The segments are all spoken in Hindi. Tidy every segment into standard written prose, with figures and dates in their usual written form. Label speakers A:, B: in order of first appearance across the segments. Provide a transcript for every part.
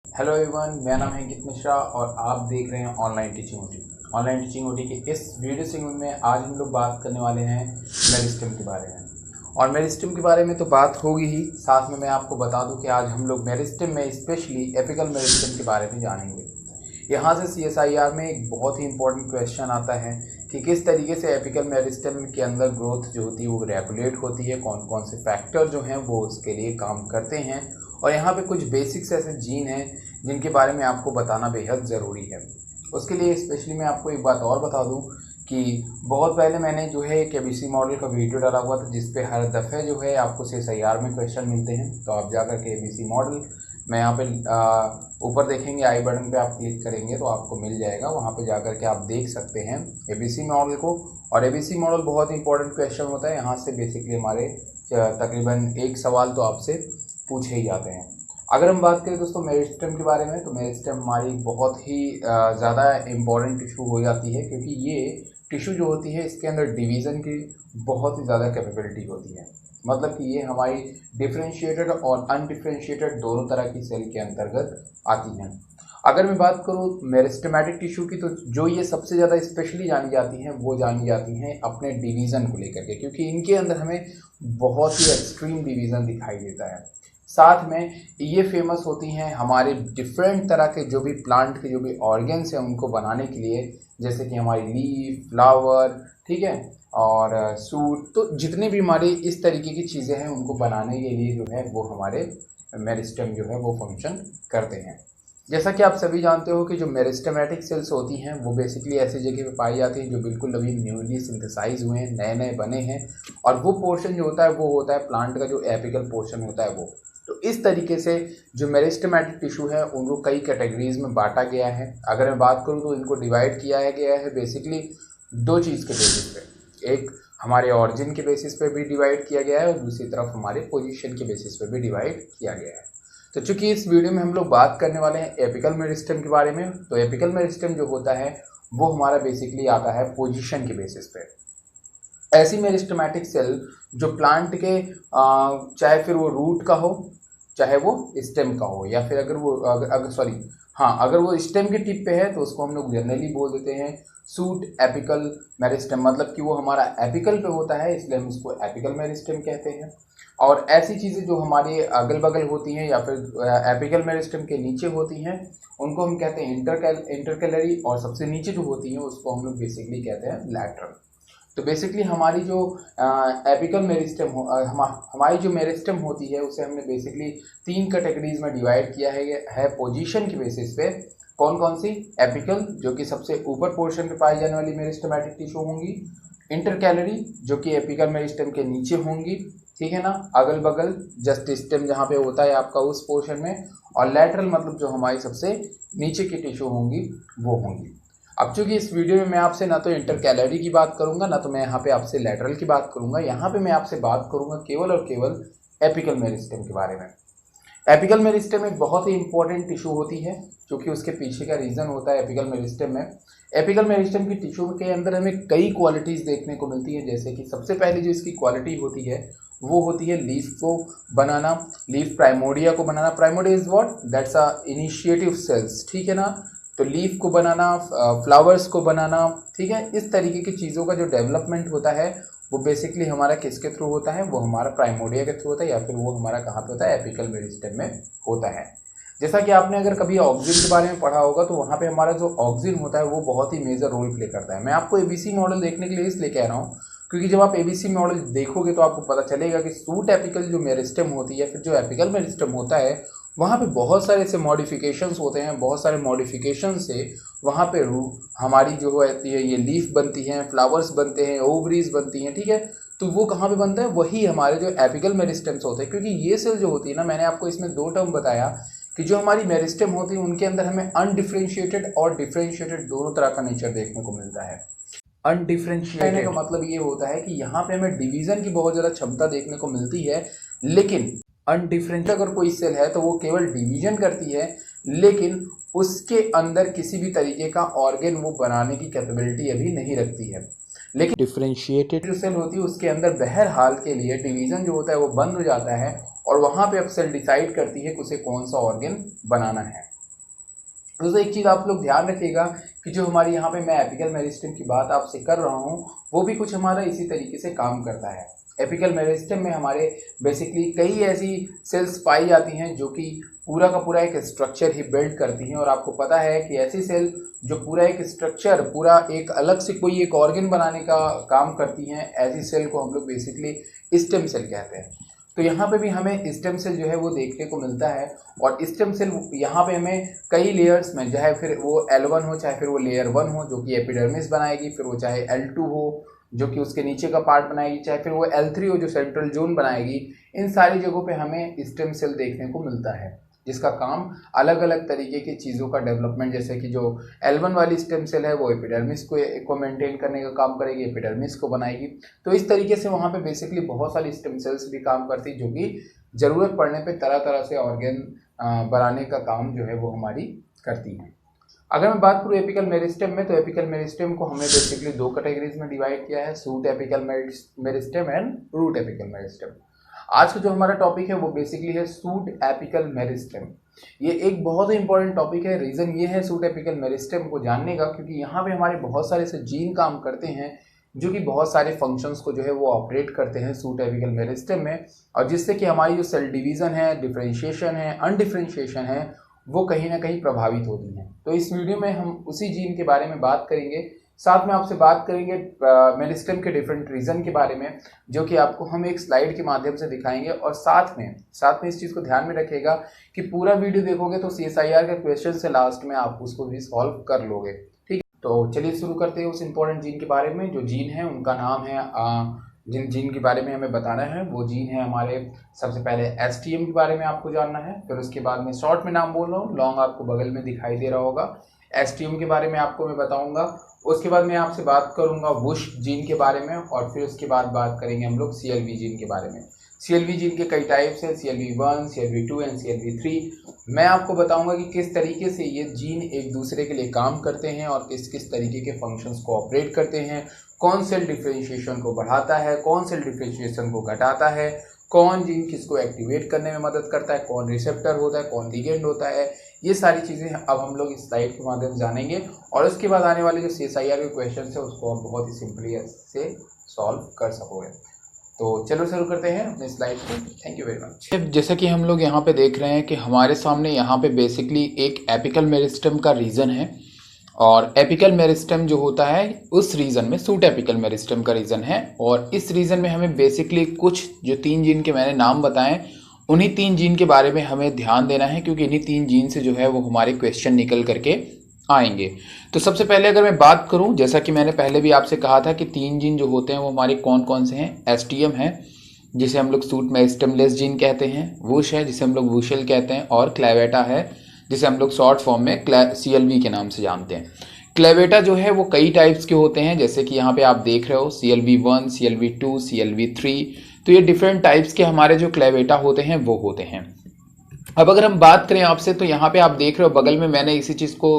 A: हेलो एवरीवन, मेरा नाम है अंकित मिश्रा और आप देख रहे हैं online teaching OT. Online teaching OT के इस वीडियो सेगमेंट में आज हम लोग बात करने वाले हैं मेरिस्टम के बारे में। और मेरिस्टम के बारे में तो बात होगी ही, साथ में मैं आपको बता दूं कि आज हम लोग मेरिस्टम में स्पेशली एपिकल मेरिस्टम के बारे में जानेंगे। यहाँ से CSIR में एक बहुत ही इंपॉर्टेंट क्वेश्चन आता है कि किस तरीके से एपिकल मेरिस्टम के अंदर ग्रोथ जो होती है वो रेगुलेट होती है, कौन कौन से फैक्टर जो हैं वो उसके लिए काम करते हैं। और यहाँ पे कुछ बेसिक्स ऐसे जीन हैं जिनके बारे में आपको बताना बेहद ज़रूरी है। उसके लिए स्पेशली मैं आपको एक बात और बता दूं कि बहुत पहले मैंने जो है एक ABC मॉडल का वीडियो डाला हुआ था जिस पे हर दफ़े जो है आपको CSIR में क्वेश्चन मिलते हैं। तो आप जाकर के ABC मॉडल मैं यहाँ पे ऊपर देखेंगे, आई बटन पे आप क्लिक करेंगे तो आपको मिल जाएगा, वहाँ पे जाकर के आप देख सकते हैं ABC मॉडल को। और ABC मॉडल बहुत इंपॉर्टेंट क्वेश्चन होता है, यहाँ से बेसिकली हमारे तकरीबन एक सवाल तो आपसे पूछे ही जाते हैं। अगर हम बात करें दोस्तों मेरिस्टम के बारे में, तो मेरिस्टम हमारी बहुत ही ज़्यादा इम्पॉर्टेंट टिश्यू हो जाती है, क्योंकि ये टिश्यू जो होती है इसके अंदर डिवीज़न की बहुत ही ज़्यादा कैपेबिलिटी होती है। मतलब कि ये हमारी डिफरेंशिएटेड और अनडिफरेंशिएटेड दोनों तरह की सेल के अंतर्गत आती हैं। अगर मैं बात करूँ मेरिस्टेमेटिक टिश्यू की, तो जो ये सबसे ज़्यादा स्पेशली जानी जाती हैं वो जानी जाती हैं अपने डिवीज़न को लेकर के, क्योंकि इनके अंदर हमें बहुत ही एक्सट्रीम डिवीज़न दिखाई देता है। साथ में ये फेमस होती हैं हमारे डिफरेंट तरह के जो भी प्लांट के जो भी ऑर्गन्स हैं उनको बनाने के लिए, जैसे कि हमारी लीफ, फ्लावर, ठीक है, और सूट। तो जितने भी हमारे इस तरीके की चीज़ें हैं उनको बनाने के लिए जो है वो हमारे मेरिस्टम जो है वो फंक्शन करते हैं। जैसा कि आप सभी जानते हो कि जो मेरिस्टेमेटिक सेल्स होती हैं वो बेसिकली ऐसी जगह पे पाई जाती हैं जो बिल्कुल अभी न्यूली सिंथेसाइज हुए हैं, नए नए बने हैं। और वो पोर्शन जो होता है वो होता है प्लांट का जो एपिकल पोर्शन होता है वो। तो इस तरीके से जो मेरिस्टेमेटिक टिश्यू है उनको कई कैटेगरीज में बांटा गया है। अगर मैं बात करूँ तो इनको डिवाइड किया गया है बेसिकली दो चीज़ के बेसिस पे। एक हमारे ऑरिजिन के बेसिस पे भी डिवाइड किया गया है और दूसरी तरफ हमारे पोजीशन के बेसिस पे भी डिवाइड किया गया है। तो चूंकि इस वीडियो में हम लोग बात करने वाले हैं एपिकल मेरिस्टम के बारे में, तो एपिकल मेरिस्टम जो होता है वो हमारा बेसिकली आता है पोजीशन के बेसिस पे। ऐसी मेरिस्टेमेटिक सेल जो प्लांट के चाहे फिर वो रूट का हो, चाहे वो स्टेम का हो, या फिर अगर वो स्टेम के टिप पे है तो उसको हम लोग जनरली बोल देते हैं सूट एपिकल मेरिस्टम। मतलब कि वो हमारा एपिकल पे होता है, इसलिए हम इसको एपिकल मेरिस्टम कहते हैं। और ऐसी चीज़ें जो हमारे अगल बगल होती हैं या फिर एपिकल मेरिस्टम के नीचे होती हैं उनको हम कहते हैं इंटरकैलरी, और सबसे नीचे जो होती हैं उसको हम लोग बेसिकली कहते हैं लैटरल। तो बेसिकली हमारी जो एपिकल मेरिस्टम हमारी जो मेरिस्टम होती है उसे हमने बेसिकली 3 कैटेगरीज में डिवाइड किया है पोजीशन के बेसिस पे। कौन कौन सी? एपिकल जो कि सबसे ऊपर पोर्शन पे पाई जाने वाली मेरिस्टेमेटिक टिश्यू होंगी, इंटरकैलरी जो कि एपिकल मेरिस्टम के नीचे होंगी, ठीक है ना, अगल बगल जस्ट स्टेम जहाँ पे होता है आपका उस पोर्शन में, और लैटरल मतलब जो हमारी सबसे नीचे की टिश्यू होंगी वो होंगी। अब चूंकि इस वीडियो में मैं आपसे ना तो इंटरकैलरी की बात करूंगा ना तो मैं यहाँ पे आपसे लैटरल की बात करूंगा, यहाँ पे मैं आपसे बात करूंगा केवल और केवल एपिकल मेरिस्टम के बारे में। एपिकल मेरिस्टम एक बहुत ही इंपॉर्टेंट टिश्यू होती है, क्योंकि उसके पीछे का रीज़न होता है एपिकल मेरिस्टम में। एपिकल मेरिस्टम की टिश्यू के अंदर हमें कई क्वालिटीज़ देखने को मिलती है, जैसे कि सबसे पहले जो इसकी क्वालिटी होती है वो होती है लीफ को बनाना, लीफ प्राइमोर्डिया को बनाना। Primordia is what? That's a initiative cells, ठीक है ना। तो लीफ को बनाना, फ्लावर्स को बनाना, ठीक है, इस तरीके की चीज़ों का जो डेवलपमेंट होता है वो बेसिकली हमारा किसके थ्रू होता है? वो हमारा प्राइमोर्डिया के थ्रू होता है, या फिर वो हमारा कहाँ पे होता है? एपिकल मेरिस्टम में होता है। जैसा कि आपने अगर कभी ऑक्सिन के बारे में पढ़ा होगा तो वहाँ पे हमारा जो ऑक्सिन होता है वो बहुत ही मेजर रोल प्ले करता है। मैं आपको ABC मॉडल देखने के लिए इसलिए कह रहा हूँ क्योंकि जब आप ABC मॉडल देखोगे तो आपको पता चलेगा कि सूट एपिकल जो मेरिस्टम होती है, फिर जो एपिकल मेरिस्टम होता है, वहाँ पे बहुत सारे ऐसे मॉडिफिकेशंस होते हैं। बहुत सारे मॉडिफिकेशन से वहाँ पे हमारी जो होती है ये लीफ बनती हैं, फ्लावर्स बनते हैं, ओवरीज बनती हैं, ठीक है। तो वो कहाँ पे बनता है? वही हमारे जो एपिकल मेरिस्टम्स होते हैं। क्योंकि ये सेल जो होती है ना, मैंने आपको इसमें 2 टर्म बताया कि जो हमारी मेरिस्टम होती है उनके अंदर हमें अनडिफरेंशिएटेड और डिफरेंशिएटेड दोनों तरह का नेचर देखने को मिलता है। अनडिफरेंशिएटेड का मतलब ये होता है कि यहाँ पे हमें डिवीजन की बहुत ज़्यादा क्षमता देखने को मिलती है, लेकिन अनडिफरेंशिएटेड अगर कोई सेल है तो वो केवल डिवीजन करती है, लेकिन उसके अंदर किसी भी तरीके का ऑर्गन वो बनाने की कैपेबिलिटी अभी नहीं रखती है। लेकिन डिफरेंशिएटेड जो सेल होती है उसके अंदर बहरहाल के लिए डिवीजन जो होता है वो बंद हो जाता है, और वहाँ पे अब सेल डिसाइड करती है कि उसे कौन सा ऑर्गन बनाना है। दोस्तों एक चीज़ आप लोग ध्यान रखिएगा कि जो हमारी यहाँ पे मैं एपिकल मेरिस्टेम की बात आपसे कर रहा हूँ वो भी कुछ हमारा इसी तरीके से काम करता है। एपिकल मेरिस्टेम में हमारे बेसिकली कई ऐसी सेल्स पाई जाती हैं जो कि पूरा का पूरा एक स्ट्रक्चर ही बिल्ड करती हैं। और आपको पता है कि ऐसी सेल जो पूरा एक स्ट्रक्चर, पूरा एक अलग से कोई एक ऑर्गन बनाने का काम करती हैं, ऐसी सेल को हम लोग बेसिकली स्टेम सेल कहते हैं। तो यहाँ पे भी हमें स्टेम सेल जो है वो देखने को मिलता है। और स्टेम सेल यहाँ पे हमें कई लेयर्स में, चाहे फिर वो L1 हो, चाहे फिर वो लेयर 1 हो जो कि एपिडर्मिस बनाएगी, फिर वो चाहे L2 हो जो कि उसके नीचे का पार्ट बनाएगी, चाहे फिर वो L3 हो जो सेंट्रल जोन बनाएगी, इन सारी जगहों पे हमें स्टेम सेल देखने को मिलता है जिसका काम अलग अलग तरीके की चीज़ों का डेवलपमेंट, जैसे कि जो L1 वाली स्टेम सेल है वो एपिडर्मिस को मेंटेन करने का काम करेगी, एपिडर्मिस को बनाएगी। तो इस तरीके से वहाँ पे बेसिकली बहुत सारी स्टेम सेल्स भी काम करती जो कि ज़रूरत पड़ने पे तरह तरह से ऑर्गन बनाने का काम जो है वो हमारी करती हैं। अगर मैं बात करूँ एपिकल मेरिस्टेम में, तो एपिकल मेरिस्टेम को हमने बेसिकली दो कैटेगरीज में डिवाइड किया है, shoot apical meristem and root apical meristem. आज का जो हमारा टॉपिक है वो बेसिकली है सूट एपिकल मेरिस्टेम। ये एक बहुत ही इंपॉर्टेंट टॉपिक है। रीज़न ये है सूट एपिकल मेरिस्टेम को जानने का क्योंकि यहाँ पे हमारे बहुत सारे से जीन काम करते हैं जो कि बहुत सारे फंक्शंस को जो है वो ऑपरेट करते हैं सूट एपिकल मेरिस्टेम में, और जिससे कि हमारी जो सेल डिवीज़न है, डिफ्रेंशिएशन है, अनडिफ्रेंशिएशन है, वो कहीं ना कहीं प्रभावित होती हैं। तो इस वीडियो में हम उसी जीन के बारे में बात करेंगे, साथ में आपसे बात करेंगे मेरिस्टेम के डिफरेंट रीज़न के बारे में, जो कि आपको हम एक स्लाइड के माध्यम से दिखाएंगे। और साथ में इस चीज़ को ध्यान में रखिएगा कि पूरा वीडियो देखोगे तो CSIR के क्वेश्चन से लास्ट में आप उसको भी सॉल्व कर लोगे। ठीक है, तो चलिए शुरू करते हैं उस इंपॉर्टेंट जीन के बारे में। जो जीन है उनका नाम है, जिन जीन के बारे में हमें बताना है वो जीन है हमारे, सबसे पहले STM के बारे में आपको जानना है, फिर उसके बाद में शॉर्ट में नाम बोल रहा हूँ, लॉन्ग आपको बगल में दिखाई दे रहा होगा। STM के बारे में आपको मैं बताऊंगा, उसके बाद मैं आपसे बात करूंगा वुश जीन के बारे में, और फिर उसके बाद बात करेंगे हम लोग CLV जीन के बारे में। CLV जीन के कई टाइप्स हैं, CLV1, CLV2 एंड CLV3। मैं आपको बताऊंगा कि किस तरीके से ये जीन एक दूसरे के लिए काम करते हैं और किस किस तरीके के फंक्शंस को ऑपरेट करते हैं, कौन सेल डिफ्रेंशिएशन को बढ़ाता है, कौन सेल डिफ्रेंशिएशन को घटाता है, कौन जीन किसको एक्टिवेट करने में मदद करता है, कौन रिसेप्टर होता है, कौन लिगेंड होता है। ये सारी चीज़ें अब हम लोग इस स्लाइड के माध्यम से जानेंगे, और उसके बाद आने वाले जो CSIR के क्वेश्चन है उसको आप बहुत ही सिंपली से सॉल्व कर सकोगे। तो चलो शुरू करते हैं अपने स्लाइड को। Thank you very much. जैसा कि हम लोग यहाँ पे देख रहे हैं कि हमारे सामने यहाँ पे बेसिकली एक एपिकल मेरिस्टेम का रीजन है, और एपिकल मेरिस्टेम जो होता है उस रीजन में सूट एपिकल मेरिस्टेम का रीजन है। और इस रीजन में हमें बेसिकली कुछ जो 3 जीन के मैंने नाम बताएं, उन्हीं 3 जीन के बारे में हमें ध्यान देना है, क्योंकि इन्हीं 3 जीन से जो है वो हमारे क्वेश्चन निकल करके आएंगे। तो सबसे पहले अगर मैं बात करूं, जैसा कि मैंने पहले भी आपसे कहा था कि 3 जीन जो होते हैं वो हमारे कौन कौन से हैं। STM है जिसे हम लोग सूट मेरिस्टेमलेस जीन कहते हैं, वुश है जिसे हम लोग वुशल कहते हैं, और क्लेवेटा है जिसे हम लोग शॉर्ट फॉर्म में CLV के नाम से जानते हैं। क्लेवेटा जो है वो कई टाइप्स के होते हैं, जैसे कि यहाँ पे आप देख रहे हो CLV1, CLV2, CLV3। तो ये डिफरेंट टाइप्स के हमारे जो क्लेवेटा होते हैं वो होते हैं। अब अगर हम बात करें आपसे, तो यहाँ पे आप देख रहे हो बगल में मैंने इसी चीज़ को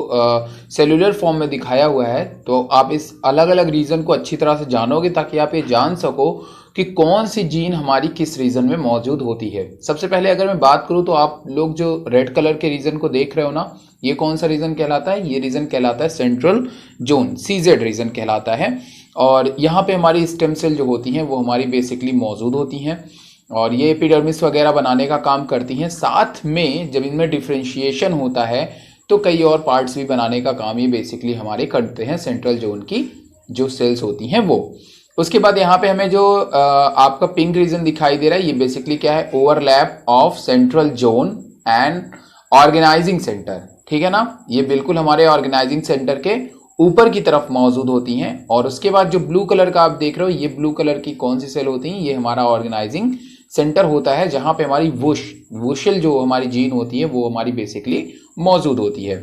A: सेलुलर फॉर्म में दिखाया हुआ है, तो आप इस अलग अलग रीजन को अच्छी तरह से जानोगे ताकि आप ये जान सको कि कौन सी जीन हमारी किस रीजन में मौजूद होती है। सबसे पहले अगर मैं बात करूँ तो आप लोग जो रेड कलर के रीजन को देख रहे हो ना, ये कौन सा रीजन कहलाता है? ये रीजन कहलाता है सेंट्रल जोन, CZ रीजन कहलाता है। और यहाँ पे हमारी स्टेम सेल जो होती हैं वो हमारी बेसिकली मौजूद होती हैं, और ये एपिडर्मिस वगैरह बनाने का काम करती हैं। साथ में जब इनमें डिफ्रेंशिएशन होता है तो कई और पार्ट्स भी बनाने का काम ये बेसिकली हमारे करते हैं सेंट्रल जोन की जो सेल्स होती हैं वो। उसके बाद यहाँ पे हमें जो आपका पिंक रीजन दिखाई दे रहा है, ये बेसिकली क्या है? Overlap of central zone and organising centre. ठीक है ना, ये बिल्कुल हमारे ऑर्गेनाइजिंग सेंटर के ऊपर की तरफ मौजूद होती हैं। और उसके बाद जो ब्लू कलर का आप देख रहे हो, ये ब्लू कलर की कौन सी सेल होती हैं? ये हमारा ऑर्गेनाइजिंग सेंटर होता है, जहां पे हमारी वुशल जो हमारी जीन होती है वो हमारी बेसिकली मौजूद होती है।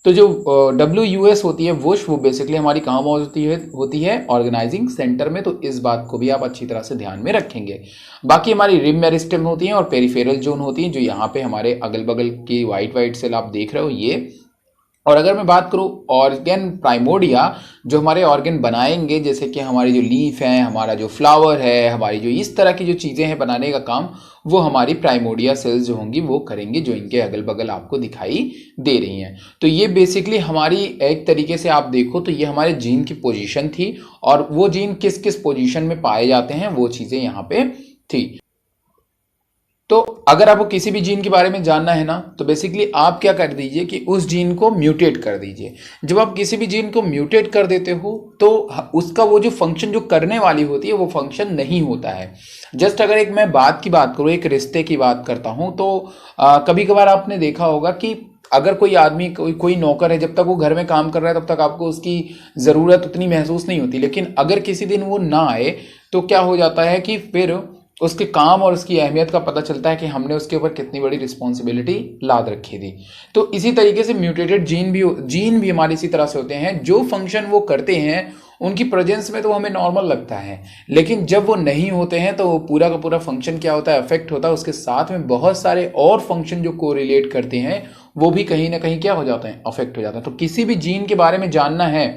A: तो जो WUS होती है वुश, वो बेसिकली हमारी कहाँ मौजूद होती है? ऑर्गेनाइजिंग सेंटर में। तो इस बात को भी आप अच्छी तरह से ध्यान में रखेंगे। बाकी हमारी रिम मेरिस्टेम होती हैं और पेरिफेरल जोन होती हैं, जो यहाँ पे हमारे अगल बगल की व्हाइट सेल आप देख रहे हो, ये और अगर मैं बात करूं ऑर्गेन प्राइमोर्डिया, जो हमारे ऑर्गेन बनाएंगे, जैसे कि हमारी जो लीफ है, हमारा जो फ्लावर है, हमारी जो इस तरह की जो चीज़ें हैं बनाने का काम, वो हमारी प्राइमोर्डिया सेल्स जो होंगी वो करेंगे, जो इनके अगल बगल आपको दिखाई दे रही हैं। तो ये बेसिकली हमारी एक तरीके से आप देखो तो ये हमारे जीन की पोजीशन थी, और वो जीन किस किस पोजीशन में पाए जाते हैं वो चीज़ें यहाँ पे थी। तो अगर आपको किसी भी जीन के बारे में जानना है ना, तो बेसिकली आप क्या कर दीजिए कि उस जीन को म्यूटेट कर दीजिए। जब आप किसी भी जीन को म्यूटेट कर देते हो तो उसका वो जो फंक्शन जो करने वाली होती है वो फंक्शन नहीं होता है। जस्ट अगर एक मैं बात करूँ, एक रिश्ते की बात करता हूँ, तो कभी कभार आपने देखा होगा कि अगर कोई आदमी कोई नौकर है, जब तक वो घर में काम कर रहा है तब तक आपको उसकी ज़रूरत उतनी महसूस नहीं होती, लेकिन अगर किसी दिन वो ना आए तो क्या हो जाता है कि फिर उसके काम और उसकी अहमियत का पता चलता है कि हमने उसके ऊपर कितनी बड़ी रिस्पॉन्सिबिलिटी लाद रखी थी। तो इसी तरीके से म्यूटेटेड जीन भी हमारे इसी तरह से होते हैं, जो फंक्शन वो करते हैं उनकी प्रेजेंस में तो हमें नॉर्मल लगता है, लेकिन जब वो नहीं होते हैं तो पूरा का पूरा फंक्शन क्या होता है, अफेक्ट होता है। उसके साथ में बहुत सारे और फंक्शन जो कोरिलेट करते हैं वो भी कहीं ना कहीं क्या हो जाते हैं, अफेक्ट हो जाते हैं। तो किसी भी जीन के बारे में जानना है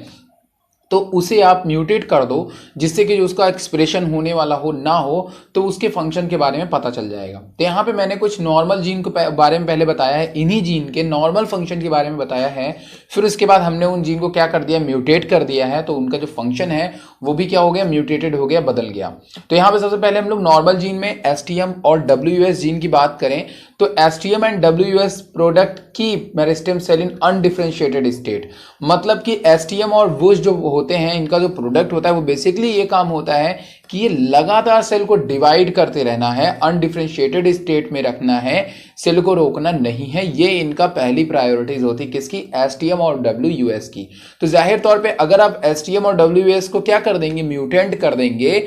A: तो उसे आप म्यूटेट कर दो, जिससे कि जो उसका एक्सप्रेशन होने वाला हो ना हो, तो उसके फंक्शन के बारे में पता चल जाएगा। तो यहाँ पे मैंने कुछ नॉर्मल जीन के बारे में पहले बताया है, इन्हीं जीन के नॉर्मल फंक्शन के बारे में बताया है। फिर उसके बाद हमने उन जीन को क्या कर दिया, म्यूटेट कर दिया है, तो उनका जो फंक्शन है वो भी क्या हो गया, म्यूटेटेड हो गया, बदल गया। तो यहाँ पे सबसे पहले हम लोग नॉर्मल जीन में एसटीएम और डब्ल्यूएस जीन की बात करें तो एसटीएम एंड डब्ल्यूएस प्रोडक्ट की मेरिस्टेम सेल इन अनडिफरेंशिएटेड स्टेट। मतलब कि एसटीएम और वुश जो होते हैं, इनका जो प्रोडक्ट होता है वो बेसिकली ये काम होता है कि ये लगातार सेल को डिवाइड करते रहना है, अनडिफरेंशिएटेड स्टेट में रखना है, सेल को रोकना नहीं है। ये इनका पहली प्रायोरिटीज होती है, किसकी, एसटीएम और डब्ल्यूएस की। तो जाहिर तौर पे अगर आप एसटीएम और डब्ल्यूएस को क्या कर देंगे, म्यूटेंट कर देंगे,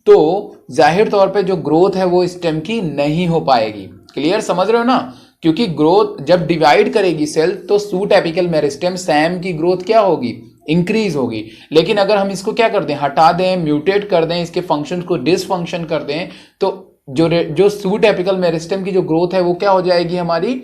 A: तो जाहिर तौर पे जो ग्रोथ है वो स्टेम की नहीं हो पाएगी। क्लियर, समझ रहे हो ना? क्योंकि ग्रोथ जब डिवाइड करेगी सेल तो सूट एपिकल मेरिस्टेम सैम की ग्रोथ क्या होगी, इंक्रीज होगी। लेकिन अगर हम इसको क्या कर दें, हटा दें, म्यूटेट कर दें, इसके फंक्शन को डिसफंक्शन कर दें, तो जो सूट एपिकल मेरिस्टेम की जो ग्रोथ है वो क्या हो जाएगी, हमारी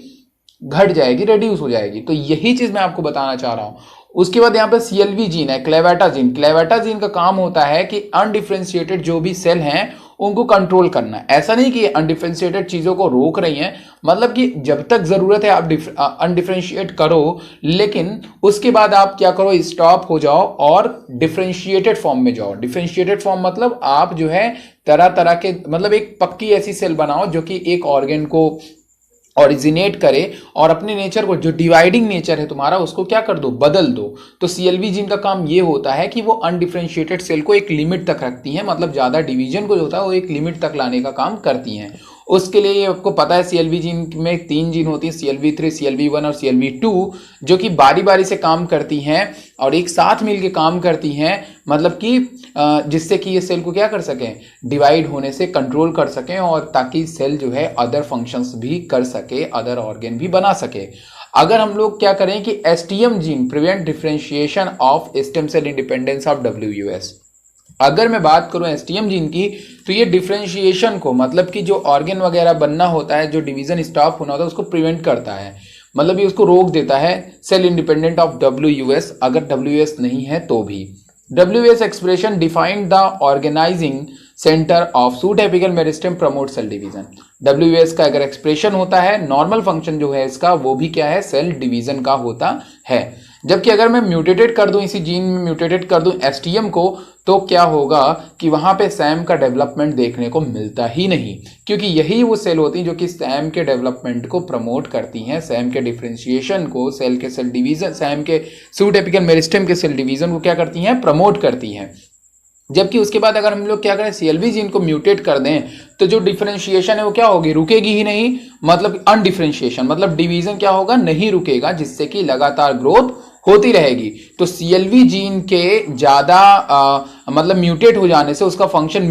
A: घट जाएगी, रिड्यूस हो जाएगी। तो यही चीज मैं आपको बताना चाह रहा हूं। उसके बाद यहाँ पे सीएलवी जीन है, क्लेवेटा जीन। क्लेवेटा जीन का काम होता है कि अनडिफरेंशिएटेड जो भी सेल हैं उनको कंट्रोल करना। ऐसा नहीं कि अनडिफरेंशिएटेड चीजों को रोक रही हैं, मतलब कि जब तक जरूरत है आप अनडिफरेंशिएट करो, लेकिन उसके बाद आप क्या करो, स्टॉप हो जाओ और डिफरेंशिएटेड फॉर्म में जाओ। डिफरेंशिएटेड फॉर्म मतलब आप जो है तरह तरह के, मतलब एक पक्की ऐसी सेल बनाओ जो कि एक ऑर्गेन को ऑरिजिनेट करे और अपने नेचर को, जो डिवाइडिंग नेचर है तुम्हारा, उसको क्या कर दो, बदल दो। तो सीएलवी जीन का काम ये होता है कि वो अनडिफरेंशिएटेड सेल को एक लिमिट तक रखती हैं, मतलब ज्यादा डिवीजन को जो होता है वो एक लिमिट तक लाने का काम करती हैं। उसके लिए आपको पता है सीएलवी जीन में 3 जीन होती हैं, CLV3, CLV1 और CLV2, जो कि बारी बारी से काम करती हैं और एक साथ मिलकर काम करती हैं, मतलब कि जिससे कि ये सेल को क्या कर सकें, डिवाइड होने से कंट्रोल कर सकें, और ताकि सेल जो है अदर फंक्शंस भी कर सके, अदर ऑर्गेन भी बना सके। अगर हम लोग क्या करें कि STM gene prevent differentiation of stem cell independence of WUS. अगर मैं बात करूं एसटीएम जीन की, तो ये डिफरेंशिएशन को, मतलब कि जो ऑर्गेन वगैरह बनना होता है, जो डिवीजन स्टॉप होना होता है, उसको प्रिवेंट करता है, मतलब ये उसको रोक देता है, सेल इंडिपेंडेंट ऑफ डब्ल्यूयूएस। अगर डब्ल्यूएस नहीं है तो भी WS expression defined the organising centre of shoot apical meristem promote cell division. WS का अगर एक्सप्रेशन होता है, नॉर्मल फंक्शन जो है इसका वो भी क्या है, सेल डिवीजन का होता है। जबकि अगर मैं म्यूटेटेड कर दूं, इसी जीन में म्यूटेटेड कर दूं एसटीएम को, तो क्या होगा कि वहां पे सैम का डेवलपमेंट देखने को मिलता ही नहीं, क्योंकि यही वो सेल होती हैं जो कि सैम के डेवलपमेंट को प्रमोट करती हैं, सैम के डिफरेंशिएशन को, सेल के सेल डिवीजन, सैम के सूट एपिकल मेरिस्टेम के सेल डिवीजन को क्या करती हैं, प्रमोट करती हैं। जबकि उसके बाद अगर हम लोग क्या करें, सीएलवी जीन को म्यूटेट कर दें, तो जो डिफरेंशिएशन है वो क्या होगी, रुकेगी ही नहीं, मतलब अनडिफरेंशिएशन, मतलब डिवीजन क्या होगा, नहीं रुकेगा, जिससे कि लगातार ग्रोथ होती रहेगी। तो सीएलवी जीन के ज्यादा मतलब म्यूटेट हो जाने से, उसका फंक्शन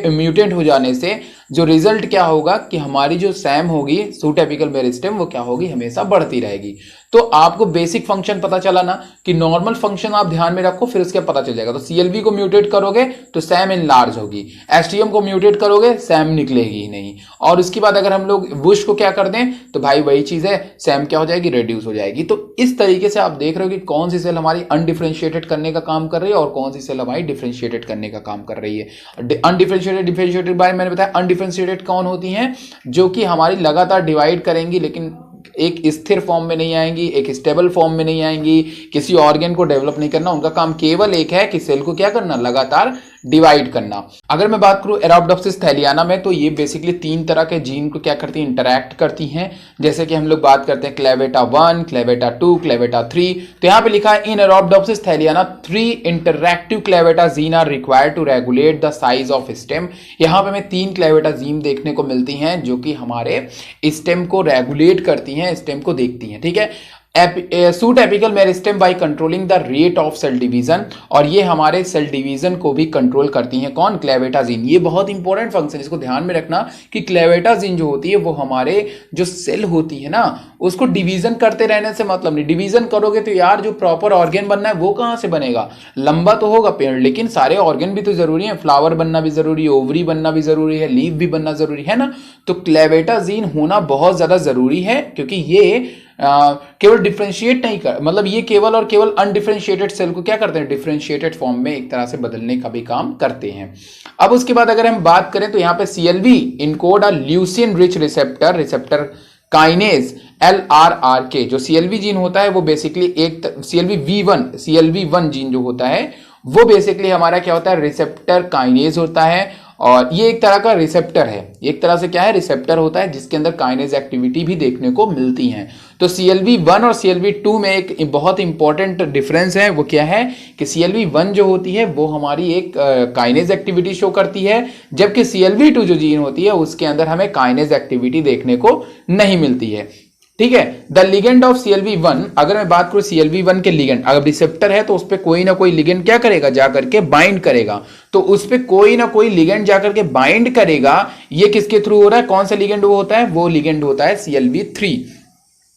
A: म्यूटेट हो जाने से जो रिजल्ट क्या होगा कि हमारी जो सैम होगी सूट एपिकल मेरिस्टेम वो क्या होगी, हमेशा बढ़ती रहेगी। तो आपको बेसिक फंक्शन पता चला ना कि नॉर्मल फंक्शन आप ध्यान में रखो, फिर उसके पता चल जाएगा। तो सीएलवी को म्यूटेट करोगे तो सैम इनलार्ज होगी, एसटीएम को म्यूटेट करोगे सैम निकलेगी ही नहीं। और उसके बाद अगर हम लोग बुश को क्या कर दें तो भाई वही चीज है, सैम क्या हो जाएगी, रिड्यूस हो जाएगी। तो इस तरीके से आप देख रहे हो कि कौन सी सेल हमारी अनडिफरेंशिएटेड करने का काम कर रही है और कौन सी सेल हमारी डिफरेंशिएटेड करने का काम कर रही है। अनडिफरेंशिएटेड डिफरेंशिएटेड बारे में मैंने बताया। अनडिफरेंशिएटेड कौन होती हैं, जो कि हमारी लगातार डिवाइड करेंगी लेकिन एक स्थिर फॉर्म में नहीं आएंगी, एक स्टेबल फॉर्म में नहीं आएंगी, किसी ऑर्गन को डेवलप नहीं करना, उनका काम केवल एक है कि सेल को क्या करना, लगातार डिवाइड करना। अगर मैं बात करूं अरबिडोप्सिस थैलियाना में तो ये बेसिकली 3 तरह के जीन को क्या करती हैं, इंटरैक्ट करती हैं। जैसे कि हम लोग बात करते हैं क्लेवेटा 1, क्लेवेटा 2, क्लेवेटा 3। तो यहां पे लिखा है in Arabidopsis thaliana 3 interactive clavata gene are required to regulate the size of stem. यहां पे हमें 3 क्लेवेटा जीन देखने को मिलती हैं जो कि हमारे स्टेम को रेगुलेट करती हैं, स्टेम को देखती हैं, ठीक है। Shoot apical meristem by controlling the rate of cell division, और ये हमारे सेल डिवीजन को भी कंट्रोल करती हैं। कौन, क्लेवेटा जीन। ये बहुत इंपॉर्टेंट फंक्शन, इसको ध्यान में रखना कि क्लेवेटा जीन जो होती है वो हमारे जो सेल होती है ना उसको डिवीजन करते रहने से मतलब नहीं। डिवीजन करोगे तो यार जो प्रॉपर ऑर्गन बनना है वो कहां से बनेगा, लंबा तो होगा पेड़ लेकिन सारे ऑर्गन भी तो जरूरी है, फ्लावर बनना भी जरूरी है, ओवरी बनना भी जरूरी है, लीफ भी बनना जरूरी है ना। तो क्लेवेटा जीन होना बहुत ज्यादा जरूरी है क्योंकि ये केवल डिफरेंशिएट नहीं कर, मतलब ये केवल और केवल अनडिफरेंशिएटेड सेल को क्या करते हैं, डिफरेंशिएटेड फॉर्म में एक तरह से बदलने का भी काम करते हैं। अब उसके बाद अगर हम बात करें तो यहां पे CLV encode a leucine rich receptor kinase LRRK। जो सीएलवी जीन होता है वो बेसिकली एक CLV1 जीन जो होता है वो बेसिकली हमारा क्या होता है, रिसेप्टर काइनेज होता है। और ये एक तरह का रिसेप्टर है, एक तरह से क्या है, रिसेप्टर होता है जिसके अंदर काइनेज एक्टिविटी भी देखने को मिलती है। तो CLV1 और CLV2 में एक बहुत इंपॉर्टेंट डिफरेंस है, वो क्या है कि CLV1 जो होती है वो हमारी एक काइनेज एक्टिविटी शो करती है, जबकि CLV2 जो जीन होती है उसके अंदर हमें काइनेज एक्टिविटी देखने को नहीं मिलती है, ठीक है। द लिगेंड ऑफ CLV1, अगर मैं बात करूं CLV1 के लिगेंड, अगर रिसेप्टर है तो उस पर कोई ना कोई लिगेंड क्या करेगा, जाकर के बाइंड करेगा। तो उस पर कोई ना कोई लिगेंड जाकर के बाइंड करेगा। ये किसके थ्रू हो रहा है, कौन सा लिगेंड वो होता है, वो लिगेंड होता है CLV3।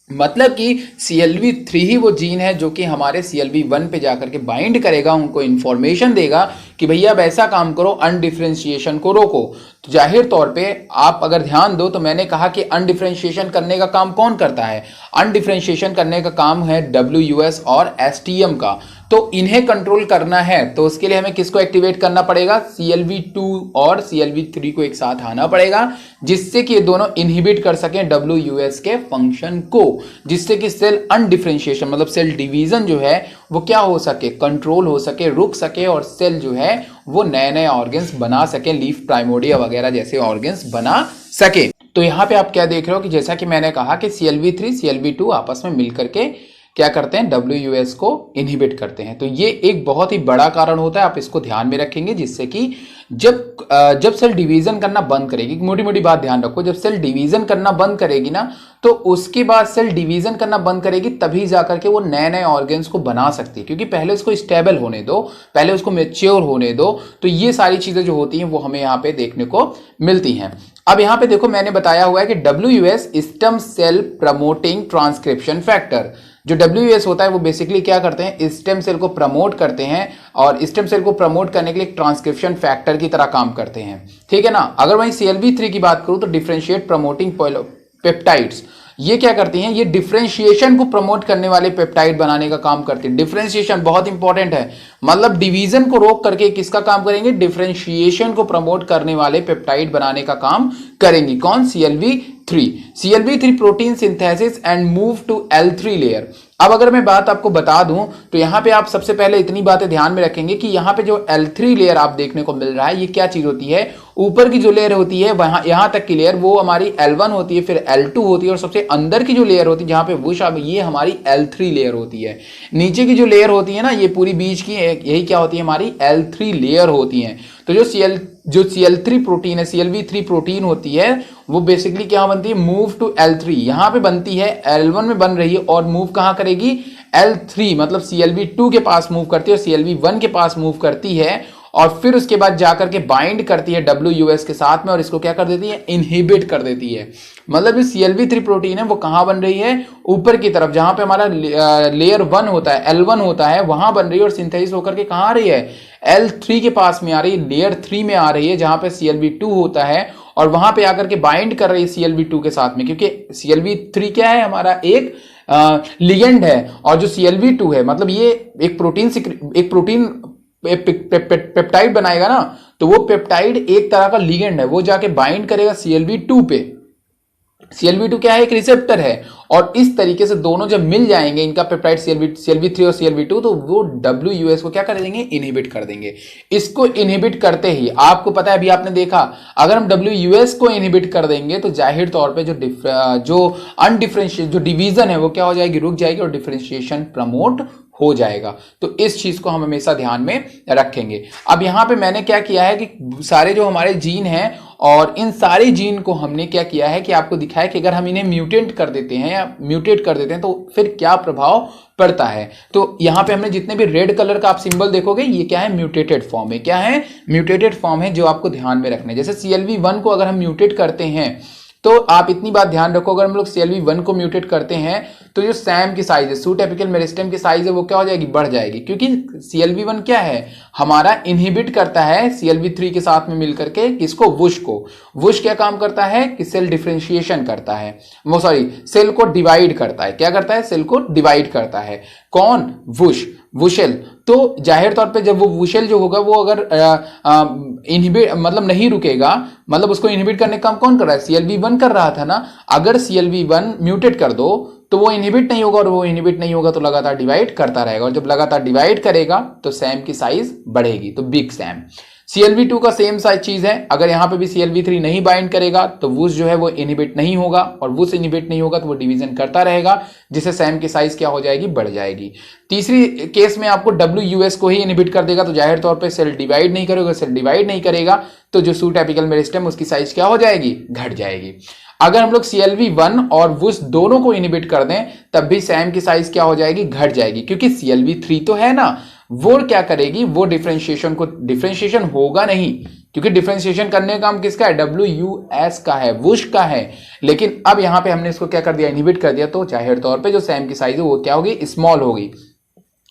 A: मतलब कि CLV3 ही वो जीन है जो कि हमारे CLV1 पे जाकर के बाइंड करेगा, उनको इंफॉर्मेशन देगा कि भैया अब ऐसा काम करो, अनडिफरेंशिएशन को रोको। तो जाहिर तौर पे आप अगर ध्यान दो तो मैंने कहा कि अनडिफरेंशिएशन करने का काम कौन करता है, अनडिफरेंशिएशन करने का काम है WUS और STM का। तो इन्हें कंट्रोल करना है तो उसके लिए हमें किसको एक्टिवेट करना पड़ेगा, CLV2 और CLV3 को एक साथ आना पड़ेगा, जिससे कि ये दोनों इनहिबिट कर सकें WUS के फंक्शन को, जिससे कि सेल अनडिफरेंशिएशन मतलब सेल डिवीजन जो है वो क्या हो सके, कंट्रोल हो सके, रुक सके, और सेल जो है वो नए नए ऑर्गन्स बना सके, लीफ प्राइमोर्डिया वगैरह जैसे ऑर्गन्स बना सके। तो यहां पे आप क्या देख रहे हो कि जैसा कि मैंने कहा कि CLV3 CLV2 आपस में मिलकर के क्या करते हैं, WUS को इनहिबिट करते हैं। तो ये एक बहुत ही बड़ा कारण होता है, आप इसको ध्यान में रखेंगे, जिससे कि जब सेल डिवीजन करना बंद करेगी, मोटी मोटी बात ध्यान रखो, जब सेल डिवीजन करना बंद करेगी ना तो उसके बाद सेल डिवीजन करना बंद करेगी तभी जाकर के वो नए नए ऑर्गन्स को बना सकती है, क्योंकि पहले उसको स्टेबल होने दो, पहले उसको मैच्योर होने दो। तो ये सारी चीजें जो होती हैं वो हमें यहाँ पे देखने को मिलती हैं। अब यहाँ पे देखो मैंने बताया हुआ है कि WUS stem cell promoting transcription factor. जो WUS होता है वो बेसिकली क्या करते हैं, स्टेम सेल को प्रमोट करते हैं, और स्टेम सेल को प्रमोट करने के लिए ट्रांसक्रिप्शन फैक्टर की तरह काम करते हैं, ठीक है ना। अगर वहीं CLV3 की बात करूं तो डिफरेंशिएट प्रमोटिंग पेप्टाइड्स, ये क्या करती हैं, ये डिफरेंशिएशन को प्रमोट करने वाले पेप्टाइड बनाने का काम करती है। डिफरेंशिएशन बहुत इंपॉर्टेंट है, मतलब डिवीजन को रोक करके किसका काम करेंगे, डिफरेंशिएशन को प्रमोट करने वाले पेप्टाइड बनाने का काम करेंगी। कौन, CLV3 protein synthesis and move to L3 layer. अब अगर मैं बात आपको बता दूं तो यहां पे आप सबसे पहले इतनी बातें ध्यान में रखेंगे कि यहां पे जो L3 लेयर आप देखने को मिल रहा है ये क्या चीज होती है, ऊपर की जो लेयर होती है वहां यहां तक की लेयर वो हमारी L1 होती है, फिर L2 होती है, और सबसे अंदर की जो लेयर होती है जहां पे वुश ये हमारी L3 लेयर होती है। नीचे की जो लेयर होती है ना ये पूरी बीच की यही क्या होती है, हमारी L3 लेयर होती है। तो जो CL3 प्रोटीन है, CLV3 प्रोटीन होती है वो बेसिकली क्या बनती है, मूव टू L3, यहां पे बनती है, L1 में बन रही है और मूव कहां करेगी, L3 मतलब CLV2 के पास मूव करती है और CLV1 के पास मूव करती है, और फिर उसके बाद जाकर के बाइंड करती है WUS के साथ में और इसको क्या कर देती है, इनहिबिट कर देती है। मतलब ये CLV3 प्रोटीन है वो कहां बन रही है, ऊपर की तरफ जहां पे हमारा लेयर 1 होता है, L1 होता है, वहां बन रही है और सिंथेसिस होकर के कहां आ रही है, L3 के पास में आ रही है, लेयर 3 में आ रही है जहां पे CLV2 होता है और वहां पे आकर के बाइंड कर रही है CLV2 के साथ में, क्योंकि CLV3 क्या है, हमारा एक लिगेंड है और जो CLV2 है मतलब ये एक प्रोटीन पेप्टाइड बनाएगा ना, तो वो पेप्टाइड एक तरह का लिगेंड है, वो जाके बाइंड करेगा CLV2 पे। CLV2 क्या है, एक रिसेप्टर है और इस तरीके से दोनों जब मिल जाएंगे इनका पेप्टाइड CLV3 और CLV2 तो वो WUS को क्या कर देंगे, इनहिबिट कर देंगे। इसको इनहिबिट करते ही आपको पता है, अभी आपने देखा, अगर हम WUS को इनहिबिट कर देंगे तो जाहिर तौर पे जो अनडिफरेंशिएट जो डिवीजन है वो क्या हो जाएगी, रुक जाएगी और डिफरेंशिएशन प्रमोट हो जाएगा। तो इस चीज को हम हमेशा ध्यान में रखेंगे। अब यहां पे मैंने क्या किया है कि सारे जो हमारे जीन हैं और इन सारे जीन को हमने क्या किया है कि आपको दिखाया कि अगर हम इन्हें म्यूटेट कर देते हैं या म्यूटेट कर देते हैं तो फिर क्या प्रभाव पड़ता है। तो यहां पे हमने जितने भी रेड कलर का आप सिंबल देखोगे ये क्या है, म्यूटेटेड फॉर्म है। क्या है, म्यूटेटेड फॉर्म है, जो आपको ध्यान में रखना है। जैसे CLV1 को अगर हम म्यूटेट करते हैं तो आप इतनी बात ध्यान रखो, अगर हम लोग CLV1 को म्यूटेट करते हैं तो जो सैम की साइज है, सूट एपिकल मेरिस्टेम की साइज है, वो क्या हो जाएगी, बढ़ जाएगी, क्योंकि CLV1 क्या है, हमारा इनहिबिट करता है CLV3 के साथ में मिलकर के किसको, वुश को। वुश क्या काम करता है कि सेल डिफरेंशिएशन करता है, वो सॉरी सेल को डिवाइड करता है। क्या करता है, सेल को डिवाइड करता है। कौन, वुश, वुशेल। तो जाहिर तौर पे जब वो वुशेल जो होगा वो अगर इनहिबिट मतलब नहीं रुकेगा, मतलब उसको इनहिबिट करने का काम कौन कर रहा है, CLV1 कर रहा था ना। अगर CLV1 म्यूटेट कर दो तो वो इनहिबिट नहीं होगा और वो इनहिबिट नहीं होगा तो लगातार डिवाइड करता रहेगा और जब लगातार डिवाइड करेगा तो सैम की साइज बढ़ेगी, तो बिग सैम। CLV2 का सेम साइज चीज है, अगर यहां पे भी CLV3 नहीं बाइंड करेगा तो वुश जो है वो इनहिबिट नहीं होगा और वुश इनहिबिट नहीं होगा तो वो डिवीजन करता रहेगा, जिससे सैम की साइज क्या हो जाएगी, बढ़ जाएगी। तीसरी केस में आपको WUS को ही इनहिबिट कर देगा तो जाहिर तौर पे सेल डिवाइड नहीं करेगा, सेल डिवाइड नहीं करेगा तो जो सूट एपिकल मेरिस्टेम उसकी साइज क्या हो जाएगी, घट जाएगी। अगर हम लोग CLV1 और वुश दोनों को इनहिबिट कर दें तब भी सैम की साइज क्या हो जाएगी, घट जाएगी, क्योंकि CLV3 तो है ना, वो क्या करेगी, वो डिफरेंशिएशन होगा नहीं, क्योंकि डिफरेंशिएशन करने का काम किसका है, WUS का है, वुश का है। लेकिन अब यहां पे हमने इसको क्या कर दिया, इनहिबिट कर दिया, तो जाहिर तौर पे जो सैम की साइज है वो क्या होगी, स्मॉल होगी।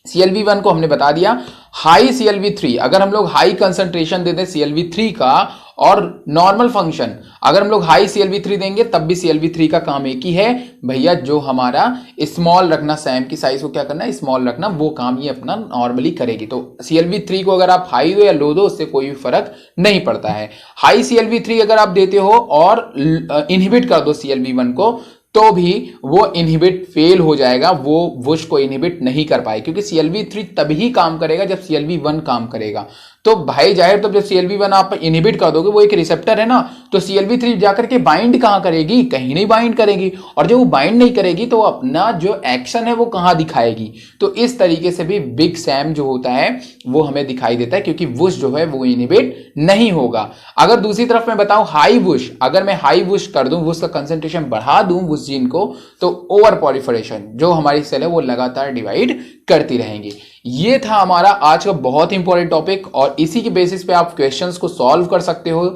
A: CLV1 को हमने बता दिया। हाई CLV3, अगर हम लोग हाई कंसंट्रेशन देते हैं CLV3 का और नॉर्मल फंक्शन अगर हम लोग हाई CLV3 देंगे तब भी CLV3 का काम एक ही है भैया, जो हमारा स्मॉल रखना, सैम की साइज को क्या करना है, स्मॉल रखना, वो काम ये अपना नॉर्मली करेगी। तो CLV3 को अगर आप हाई दो या लो दो उससे कोई भी फर्क नहीं पड़ता है। हाई CLV3 अगर आप देते हो और इनहिबिट कर दो CLV1 को तो भी वो इनहिबिट फेल हो जाएगा, वो वुश को इनहिबिट नहीं कर पाए, क्योंकि CLV3 तभी काम करेगा जब CLV1 काम करेगा। तो भाई जाहिर तो जब CLV1 आप इनहिबिट कर दोगे, वो एक रिसेप्टर है ना, तो CLV3 जाकर के बाइंड कहां करेगी, कहीं नहीं बाइंड करेगी, और जब वो बाइंड नहीं करेगी तो अपना जो एक्शन है वो कहां दिखाएगी। तो इस तरीके से भी बिग सैम जो होता है वो हमें दिखाई देता है, क्योंकि वुश जो है वो इनहिबिट नहीं होगा। अगर दूसरी तरफ मैं बताऊं हाई वुश, अगर मैं हाई वुश कर दूं, वुश का कंसेंट्रेशन बढ़ा दूं वुश जीन को, तो ओवर पॉलिफरेशन जो हमारी सेल है वो लगातार डिवाइड करती रहेंगी। ये था हमारा आज का बहुत इंपॉर्टेंट टॉपिक और इसी के बेसिस पे आप क्वेश्चंस को सॉल्व कर सकते हो।